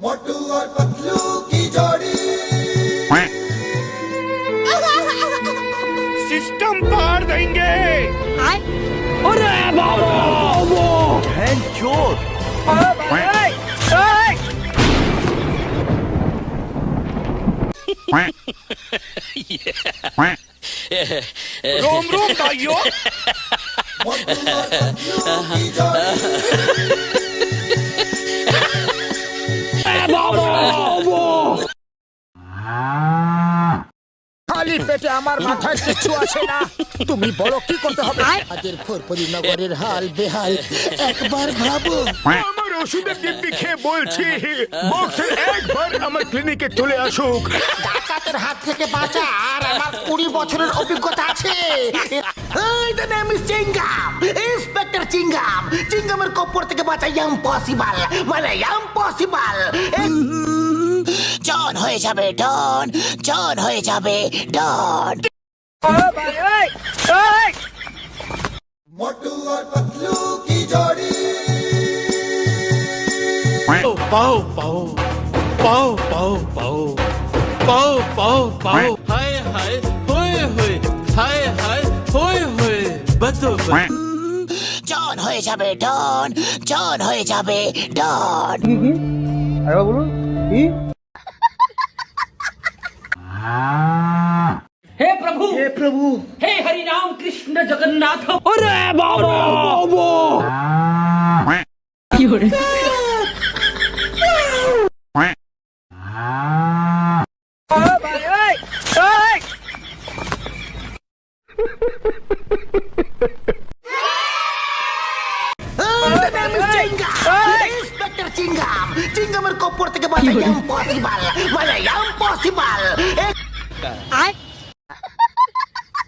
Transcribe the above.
मोटू और पतलू की जोड़ी सिस्टम पार देंगे। अरे बाबा वो चोर रोम रोम भाइयों। मोटू और पतलू की जोड़ी খালি পেটে আমার মাথায় কিছু আসে না। তুমি বলো কি করতে হবে? আজের ফরফরি নগরের হাল বেহাল একবার ভাবো। আমার ওষুধের ডিব্বি খেয়ে বলছি বক্সের একবার আমার ক্লিনিকে চলে আসুক। ডাকাতের হাত থেকে বাঁচা আর আমার 20 বছরের অভিজ্ঞতা আছে। এই the name is Chingam, inspector Chingam. চিঙ্গামের কপর থেকে বাঁচা ইম্পসিবল, মানে ইম্পসিবল। জন হয়ে যাবে ডন, জন হয়ে যাবে ডন। मोटू और पतलू की जोड़ी पाओ पाओ पाओ पाओ पाओ पाओ पाओ पाओ हाय हाय होए होए हाय हाय होए होए बतो জন হয়ে যাবে ডন, জন হয়ে যাবে ডন। हे प्रभु हे हरि राम कृष्ण जगन्नाथ। अरे बाबा वो ইন্সপেক্টর চিঙ্গাম। চিঙ্গামের কপর থেকে বাঁচা ইম্পসিবল, মানে ইম্পসিবল।